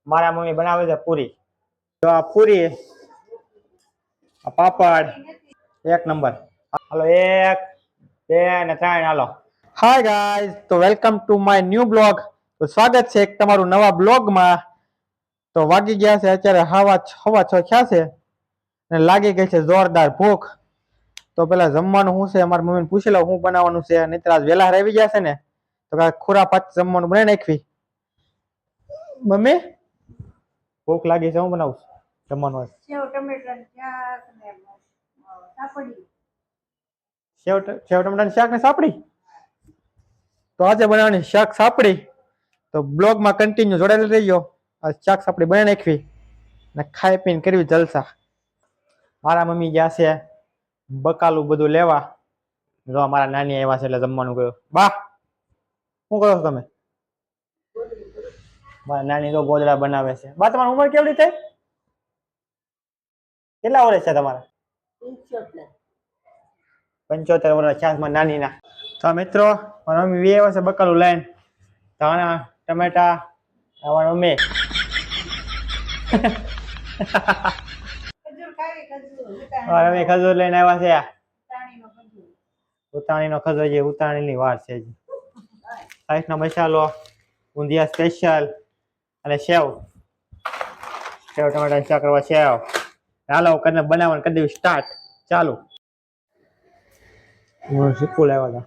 મારા મમ્મી બનાવે છે પૂરી. તો આ પૂરી, આ પાપડ એક નંબર. હાલો 1 2 ને 3 હાલો. હાય ગાઈઝ, તો welcome to my new blog. તો સ્વાગત છે એક તમારું નવા બ્લોગમાં. તો વાગી ગયા છે અત્યારે હવા 6 થયા છે અને લાગી ગઈ છે જોરદાર ભૂખ. તો પેલા જમવાનું શું છે અમારી મમ્મીને પૂછી લઉં શું બનાવવાનું છે. નહીતર આજ વેલા આવી ગયા છે ને તો કાંઈ ખુરાપાત જમવાનું બનાવી નાખવી. મમ્મી ભૂખ લાગી છે, હું બનાવું જમવાનું? સેવ ટમેટાનું શાક ને સાપડી. તો આજે બનાવવાની શાક સાપડી. તો બ્લોગમાં કન્ટિન્યુ જોડાયેલી રહીજો. આ શાક સાપડી બનાવી નાખવી ને ખાઈ પીને કરવી જલસા. મારા મમ્મી ગયા છે બકાલું બધું લેવા. જો મારા નાની આવ્યા છે એટલે જમવાનું ગયો. બા શું કરો છો તમે? મારા નાની તો ગોદડા બનાવે છે. બા તમારી ઉંમર કેવડી થઈ? કેટલા વર્ષ છે તમારા? 75 વર્ષ છે મારા નાની ના. તો મિત્રો મારા મમ્મી વી આવ્યા છે બકાલું લઈને. ધાણા ટમેટા અમારા મમ્મી ખજૂર લઈને આવ્યા છે. ઉતાણીનો ખજૂર છે, ઉતાણીની વાર છે. સાઈઝનો મસાલો, ઊંધિયા સ્પેશિયલ અને સેવ ટમેટા શાક કરવા સેવ. હાલો કરીને બનાવવાનું કરી દેવું સ્ટાર્ટ. ચાલુ. શીખવું લાવ્યા હતા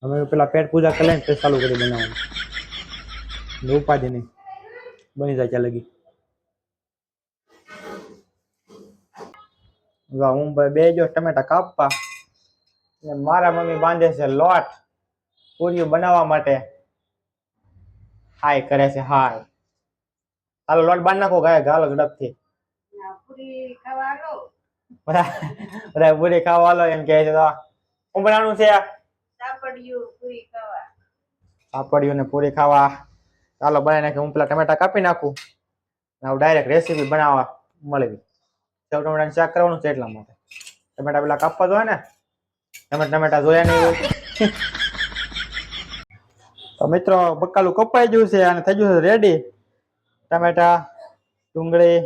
અમે પેલા પેટ પૂજા કરી લઈને ચાલુ કરી બનાવવાનું. ઉપાધિ નહીં, બની જાય ત્યાં લગી. હું બે જો ટમેટા કાપવા. મારા મમ્મી બાંધે છે લોટ પૂરીઓ બનાવવા માટે. હાય કરે છે હાય. હાલો લોટ બાંધ નાખો ગાલો ઝડપથી. પૂરી ખાવા હાલો. બધા પૂરી ખાવા હાલો એમ કહે છે. તો શું બનાવવાનું છે? સાપડિયું ને પૂરી ખાવા. ચાલો બનાવી નાખી. હું પેલા ટમેટા કાપી નાખું. ડાયરેક્ટ રેસીપી બનાવવા મળવી. સેવ ટમેટાનું શાક કરવાનું છે એટલા માટે. ટમેટા પેલા કાપવા જોઈએ ને, ટમેટા જોયા નહીં હોય. તો મિત્રો બકાલું કપાઈ ગયું છે અને થઈ ગયું છે રેડી. ટમેટા, ડુંગળી,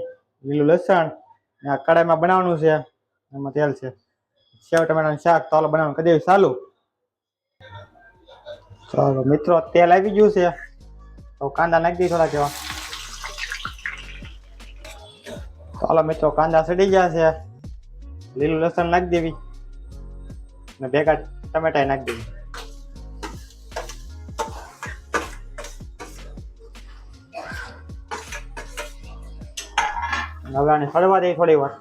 લીલું લસણ ને આ કડાઈમાં બનાવવાનું છે. એમાં તેલ છે. સેવ ટમેટાનું શાક ચાલો બનાવવાનું કરી દેવું ચાલુ. ચાલો મિત્રો તેલ આવી ગયું છે. તો કાંદા નાખી દઈએ થોડા જેવા. ચાલો મિત્રો કાંદા સડી ગયા છે. લીલું લસણ નાખી દેવી ને ભેગા ટમેટા નાખી દેવી. હવે આને હળવા દે થોડી વાર.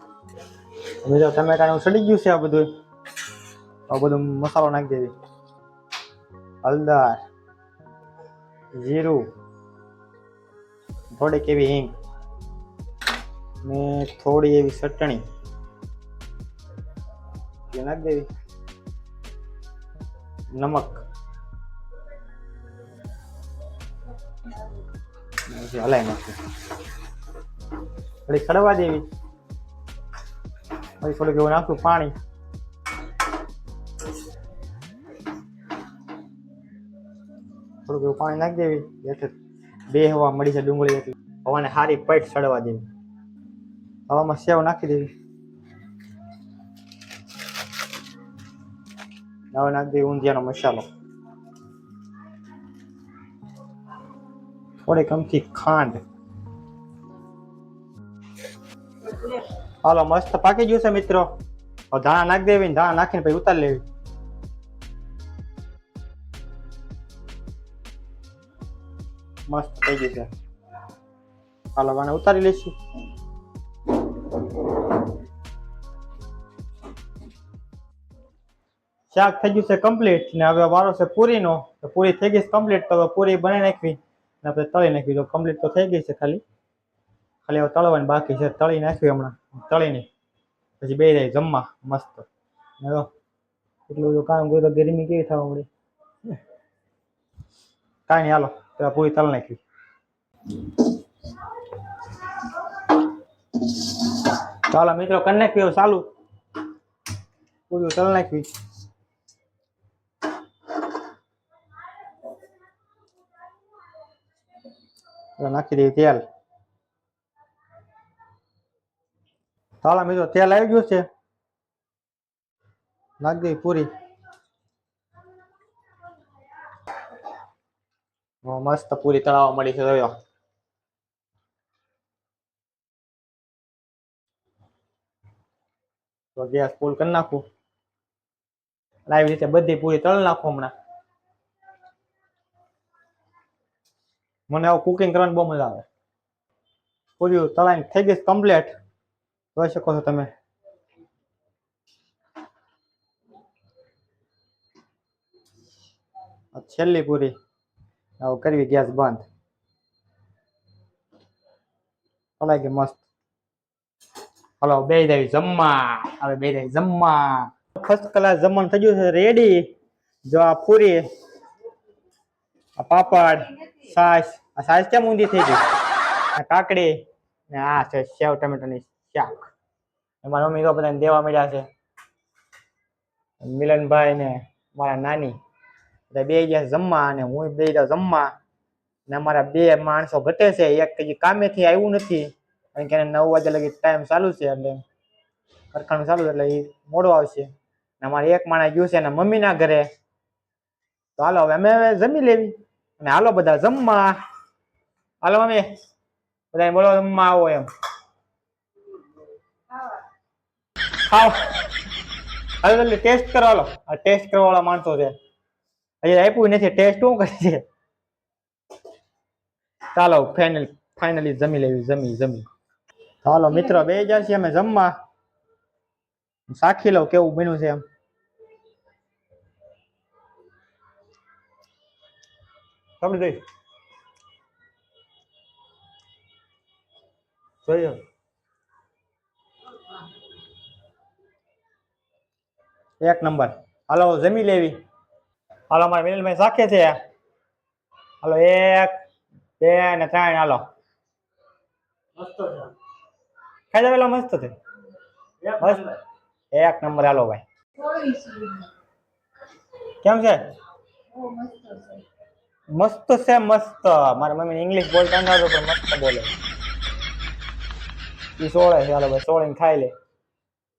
હવે ટમેટાનું સડી ગયું છે આ બધું. આ બધું મસાલો નાખી દેવી. હળદર, જીરું, થોડીક એવી હિંગ ને થોડી એવી ચટણી નાખી દેવી. નમક હલાઈ નાખી. થોડી ખડવા દેવી. પછી થોડુંક એવું નાખું પાણી. થોડુંક એવું પાણી નાખી દેવી. એટલે બે હવા મળી છે ડુંગળી એટલે હવાને સારી પૈટ સડવા દેવી. હવામાં સેવ નાખી દેવી. હવે નાખી દેવી ઊંધિયાનો મસાલો. થોડીક અમથી ખાંડ. હાલો મસ્ત પાકી ગયું છે મિત્રો. હવે ધાણા નાખી દેવી. ધાણા નાખીને પછી ઉતારી લેવી. મસ્ત થઈ ગયું છે. હાલો આને ઉતારી લઈશું. શાક થઈ ગયું છે કમ્પ્લીટ ને હવે વારો છે પૂરીનો. તો પૂરી થઈ ગઈ છે કમ્પ્લીટ. તો પૂરી બનાવી નાખવી ને આપણે તળી નાખવી. તો કમ્પ્લીટ તો થઈ ગઈ છે. ખાલી હવે તળવાની બાકી છે. તળી નાખવી હમણાં. તળીને પછી બે જાય જમવા મસ્ત. એટલું બધું કામ કર્યું તો ગરમી કેવી થવા મળી. કાંઈ નહીં હાલો તો પૂરી તળી નાખવી. ચાલો મિત્રો કરી નાખવી ચાલુ. પૂરી તળી નાખવી. નાખી દઈએ તેલ. ચાલો મિત્રો તેલ આવી ગયું છે, નાખી દઈએ પૂરી. મસ્ત પૂરી તળાવવા મળી છે. જોયો તો ગેસ ફૂલ કરી નાખું. આવી રીતે બધી પૂરી તળી નાખું. હમણાં મને આવું કુકિંગ કરવાની બહુ મજા આવે. પૂરી તળાઈને થઈ ગઈ કમ્પ્લીટ, જોઈ શકો છો તમે. છેલ્લી પૂરી હવે કરવી ગેસ બંધ. તળાઈ ગઈ મસ્ત. હલો બે જાય જમવા. હવે બે જાય જમવા. ફર્સ્ટ ક્લાસ જમવાનું થઈ ગયું છે રેડી. જો આ પૂરી, આ પાપડ, છાશ. આ છાશ કેમ ઊંધી થઈ ગઈ? આ કાકડી ને આ છે સેવ ટમેટાની શાક. મારા મમ્મી તો બધાને દેવા મળ્યા છે. મિલનભાઈ ને મારા નાની બધા બે ગયા જમવા અને હું બે જાઉં જમવા. ને અમારા બે માણસો ઘટે છે. એક હજી કામેથી આવ્યું નથી, કારણ કે 9 વાગ્યા લગી ટાઈમ ચાલુ છે, એટલે કારખાનું ચાલુ એટલે એ મોડો આવશે. ને અમારે એક માણસ ગયું છે એના મમ્મીના ઘરે. તો હાલો હવે અમે જમી લેવી અને હાલો બધા જમવા. હાલો મમ્મી બધા બોલો જમવા આવો એમ. ખાવ હાલો ટેસ્ટ કરો. હાલો આ ટેસ્ટ કરવા વાળા માણસો છે, હજી આપ્યું નથી ટેસ્ટ. શું કરે છે? ચાલો ફાઇનલી જમી લેવી. જમી ચાલો મિત્રો બે જાય છે અમે જમવા. સાખી લઉં કેવું બન્યું છે એમ. સમજી જોઈએ એક નંબર. હાલો જમી લેવી. હાલો અમારે મિલનભાઈ સાખે છે. હાલો 1 2 ને 3. હાલો ખાઈ જાવ. મસ્ત છે. એક નંબર. હાલો ભાઈ કેમ છે? મસ્ત છે મસ્ત. મારા મમ્મી ઇંગ્લિશ બોલતા ન આવડતું પણ મસ્ત બોલે. ઈ સોળે છે. હાલો ભાઈ સોળીને ખાઈ લે.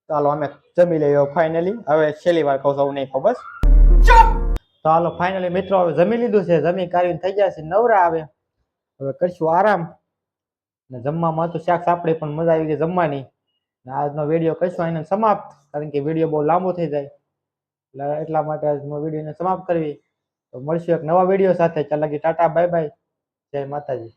ચાલો અમે જમી લઈએ ફાઇનલી. હવે છેલ્લી વાર કહું છું નહીં ખાવ બસ. તો હાલો ફાઇનલી મિત્રો હવે જમી લીધું છે. જમી કાઢીને થઈ ગયા છે નવરા. હવે કરશું આરામ. ને જમવામાં તો શાક સાપડી પણ મજા આવી ગઈ જમવાની. આજનો વિડીયો કરશું એને સમાપ્ત, કારણ કે વિડીયો બહુ લાંબો થઈ જાય એટલા માટે આજનો વિડીયોને સમાપ્ત કરવી. તો મળશું એક નવા વિડીયો સાથે. ચાલ લગી ટાટા બાય બાય. જય માતાજી.